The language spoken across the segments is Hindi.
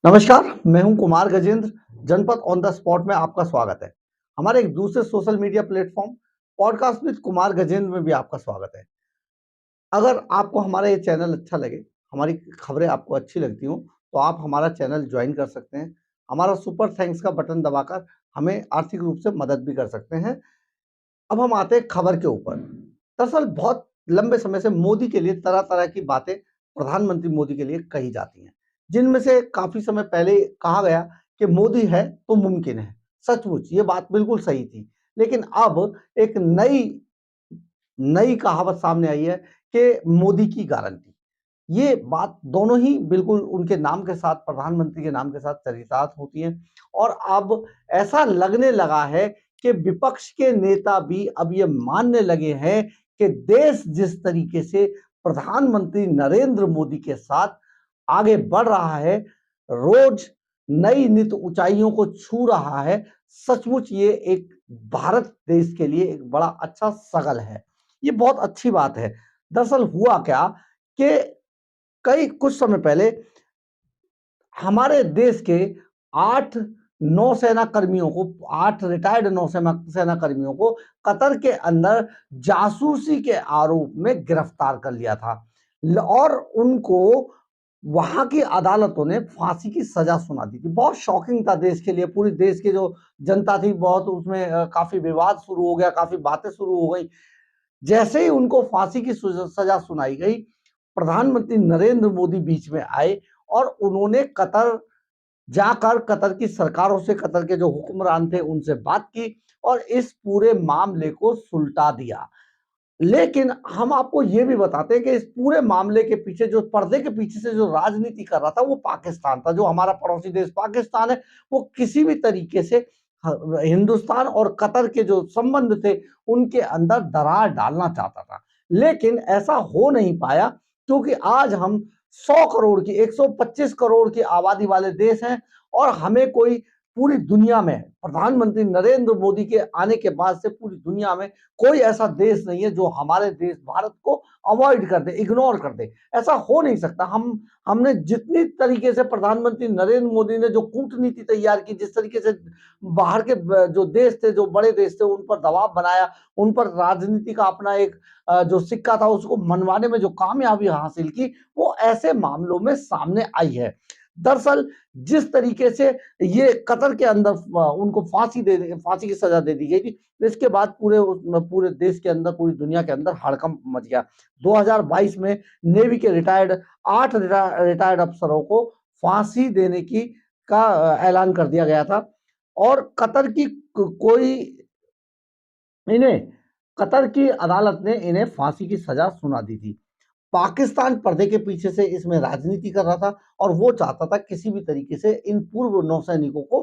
नमस्कार, मैं हूं कुमार गजेंद्र। जनपद ऑन द स्पॉट में आपका स्वागत है। हमारे एक दूसरे social media platform podcast with Kumar Gajendra में भी आपका स्वागत है। अगर आपको हमारा ये चैनल अच्छा लगे, हमारी खबरें आपको अच्छी लगती हों, तो आप हमारा चैनल ज्वाइन कर सकते हैं। हमारा सुपर थैंक्स का बटन दबाकर हमें आर्थिक रूप से मदद भी कर सकते हैं। अब हम आते हैं खबर के ऊपर। दरअसल बहुत लंबे समय से मोदी के लिए तरह-तरह की बातें प्रधानमंत्री मोदी के लिए कही जाती हैं, जिनमें से काफ़ी समय पहले कहा गया कि मोदी है तो मुमकिन है। सचमुच ये बात बिल्कुल सही थी। लेकिन अब एक नई नई कहावत सामने आई है कि मोदी की गारंटी। ये बात दोनों ही बिल्कुल उनके नाम के साथ, प्रधानमंत्री के नाम के साथ चरितार्थ होती हैं और अब ऐसा लगने लगा है कि विपक्ष के नेता भी अब ये मानने लगे हैं कि देश जिस तरीके से प्रधानमंत्री नरेंद्र मोदी के साथ आगे बढ़ रहा है, रोज नई नित ऊंचाइयों को छू रहा है, सचमुच ये एक भारत देश के लिए एक बड़ा अच्छा सगल है। ये बहुत अच्छी बात है। दरअसल हुआ क्या कि कई कुछ समय पहले हमारे देश के 8 नौसेना कर्मियों को 8 रिटायर्ड नौसेना सेना कर्मियों को कतर के अंदर जासूसी के आरोप में गिरफ्तार कर लिया था और उनको वहां की अदालतों ने फांसी की सजा सुना दी थी। बहुत शॉकिंग था देश के लिए, पूरी देश की जो जनता थी बहुत उसमें काफी विवाद शुरू हो गया, काफी बातें शुरू हो गई। जैसे ही उनको फांसी की सजा सुनाई गई, प्रधानमंत्री नरेंद्र मोदी बीच में आए और उन्होंने कतर जाकर कतर की सरकारों से, कतर के जो हुक्मरान थे उनसे बात की और इस पूरे मामले को सुलटा दिया। लेकिन हम आपको ये भी बताते हैं कि इस पूरे मामले के पीछे, जो पर्दे के पीछे से जो राजनीति कर रहा था, वो पाकिस्तान था। जो हमारा पड़ोसी देश पाकिस्तान है, वो किसी भी तरीके से हिंदुस्तान और कतर के जो संबंध थे उनके अंदर दरार डालना चाहता था। लेकिन ऐसा हो नहीं पाया क्योंकि आज हम 100 करोड़ की, 125 करोड़ की आबादी वाले देश हैं और हमें कोई पूरी दुनिया में प्रधानमंत्री नरेंद्र मोदी के आने के बाद से पूरी दुनिया में कोई ऐसा देश नहीं है जो हमारे देश भारत को अवॉइड कर दे, इग्नोर कर दे। ऐसा हो नहीं सकता। हमने जितनी तरीके से प्रधानमंत्री नरेंद्र मोदी ने जो कूटनीति तैयार की, जिस तरीके से बाहर के जो देश थे, जो बड़े देश थे, उन पर दबाव बनाया, उन पर राजनीति का अपना एक जो सिक्का था उसको मनवाने में जो कामयाबी हासिल की, वो ऐसे मामलों में सामने आई है। दरअसल जिस तरीके से ये कतर के अंदर उनको फांसी की सजा दे दी गई थी, इसके बाद पूरे देश के अंदर, पूरी दुनिया के अंदर हड़कंप मच गया। 2022 में नेवी के 8 रिटायर्ड अफसरों को फांसी देने की का ऐलान कर दिया गया था और इन्हें कतर की अदालत ने इन्हें फांसी की सजा सुना दी थी। पाकिस्तान पर्दे के पीछे से इसमें राजनीति कर रहा था और वो चाहता था किसी भी तरीके से इन पूर्व नौसैनिकों को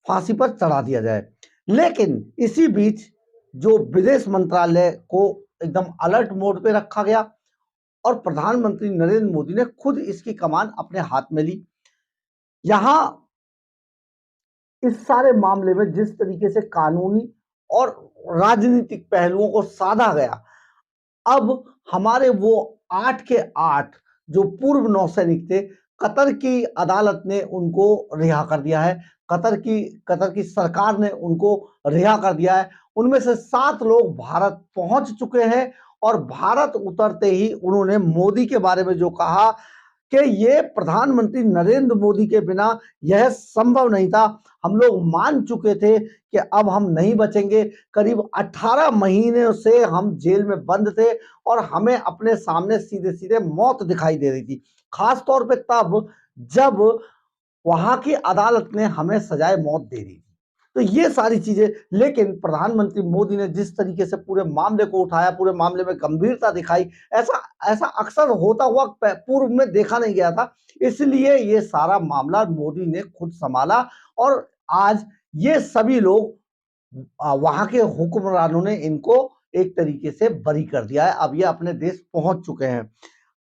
फांसी पर चढ़ा दिया जाए। लेकिन इसी बीच जो विदेश मंत्रालय को एकदम अलर्ट मोड पे रखा गया और प्रधानमंत्री नरेंद्र मोदी ने खुद इसकी कमान अपने हाथ में ली। यहाँ इस सारे मामले में जिस तरीके से कानूनी और राजनीतिक पहलुओं को साधा गया, अब हमारे वो 8 के 8 जो पूर्व नौसैनिक थे, कतर की अदालत ने उनको रिहा कर दिया है। कतर की सरकार ने उनको रिहा कर दिया है। उनमें से 7 लोग भारत पहुंच चुके हैं और भारत उतरते ही उन्होंने मोदी के बारे में जो कहा कि ये प्रधानमंत्री नरेंद्र मोदी के बिना यह संभव नहीं था। हम लोग मान चुके थे कि अब हम नहीं बचेंगे। करीब 18 महीने से हम जेल में बंद थे और हमें अपने सामने सीधे-सीधे मौत दिखाई दे रही थी। खास तौर पे तब जब वहां की अदालत ने हमें सजाए मौत दे दी थी। तो ये सारी चीजें, लेकिन प्रधानमंत्री मोदी ने जिस तरीके से पूरे मामले को उठाया, पूरे मामले में गंभीरता दिखाई, ऐसा ऐसा अक्सर होता हुआ पूर्व में देखा नहीं गया था। इसलिए ये सारा मामला मोदी ने खुद संभाला और आज ये सभी लोग वहां के हुक्मरानों ने इनको एक तरीके से बरी कर दिया है। अब ये अपने देश पहुंच चुके हैं।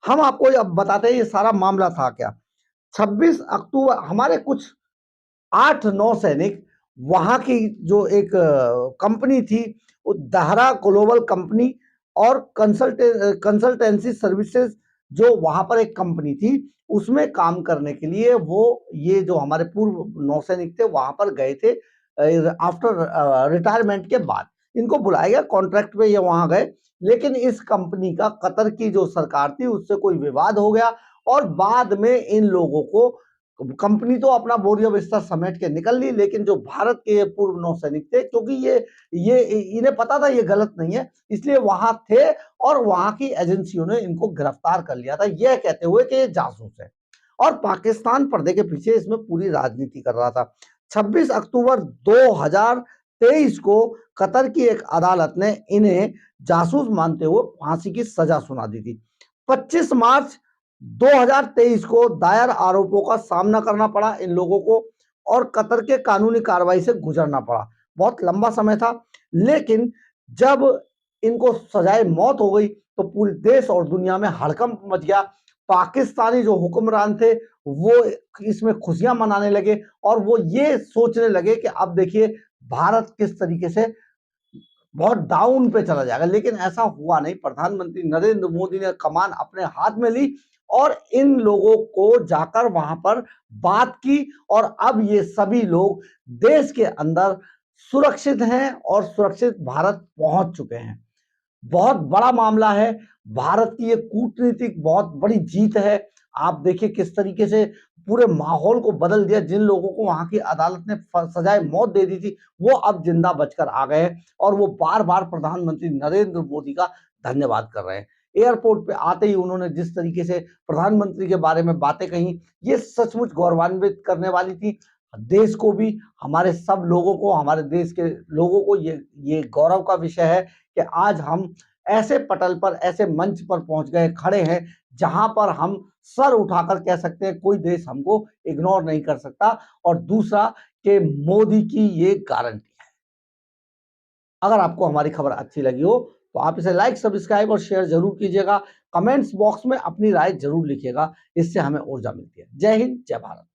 हम आपको अब बताते हैं ये सारा मामला था क्या। 26 अक्टूबर हमारे कुछ 8 नौसैनिक वहां की जो एक कंपनी थी, वो दहरा ग्लोबल कंपनी और कंसल्टेंसी सर्विसेज जो वहां पर एक कंपनी थी, उसमें काम करने के लिए वो ये जो हमारे पूर्व नौसैनिक थे वहां पर गए थे आफ्टर रिटायरमेंट के बाद। इनको बुलाया गया कॉन्ट्रैक्ट पे, ये वहां गए, लेकिन इस कंपनी का कतर की जो सरकार थी उससे कोई विवाद हो गया और बाद में इन लोगों को, कंपनी तो अपना बोरिया बिस्तर समेट के निकल ली, लेकिन जो भारत के पूर्व नौसैनिक थे, क्योंकि ये इन्हें पता था ये गलत नहीं है, इसलिए वहां थे और वहां की एजेंसियों ने इनको गिरफ्तार कर लिया था, यह कहते हुए कि ये जासूस है। और पाकिस्तान पर्दे के पीछे इसमें पूरी राजनीति कर रहा था। 26 अक्टूबर 2023 को कतर की एक अदालत ने इन्हें जासूस मानते हुए फांसी की सजा सुना दी थी। 25 मार्च 2023 को दायर आरोपों का सामना करना पड़ा इन लोगों को और कतर के कानूनी कार्रवाई से गुजरना पड़ा। बहुत लंबा समय था, लेकिन जब इनको सजाए मौत हो गई तो पूरे देश और दुनिया में हड़कंप मच गया। पाकिस्तानी जो हुक्मरान थे वो इसमें खुशियां मनाने लगे और वो ये सोचने लगे कि अब देखिए भारत किस तरीके से बहुत डाउन पे चला जाएगा, लेकिन ऐसा हुआ नहीं। प्रधानमंत्री नरेंद्र मोदी ने कमान अपने हाथ में ली और इन लोगों को जाकर वहां पर बात की और अब ये सभी लोग देश के अंदर सुरक्षित हैं और सुरक्षित भारत पहुंच चुके हैं। बहुत बड़ा मामला है, भारत की ये कूटनीतिक बहुत बड़ी जीत है। आप देखिए किस तरीके से पूरे माहौल को बदल दिया। जिन लोगों को वहां की अदालत ने सजाए मौत दे दी थी वो अब जिंदा बचकर आ गए हैं और वो बार बार प्रधानमंत्री नरेंद्र मोदी का धन्यवाद कर रहे हैं। एयरपोर्ट पे आते ही उन्होंने जिस तरीके से प्रधानमंत्री के बारे में बातें कही, ये सचमुच गौरवान्वित करने वाली थी। देश को भी, हमारे सब लोगों को, हमारे देश के लोगों को ये गौरव का विषय है कि आज हम ऐसे पटल पर, ऐसे मंच पर पहुंच गए, खड़े हैं जहां पर हम सर उठाकर कह सकते हैं कोई देश हमको इग्नोर नहीं कर सकता। और दूसरा कि मोदी की ये गारंटी है। अगर आपको हमारी खबर अच्छी लगी हो तो आप इसे लाइक, सब्सक्राइब और शेयर जरूर कीजिएगा। कमेंट्स बॉक्स में अपनी राय जरूर लिखिएगा, इससे हमें ऊर्जा मिलती है। जय हिंद, जय भारत।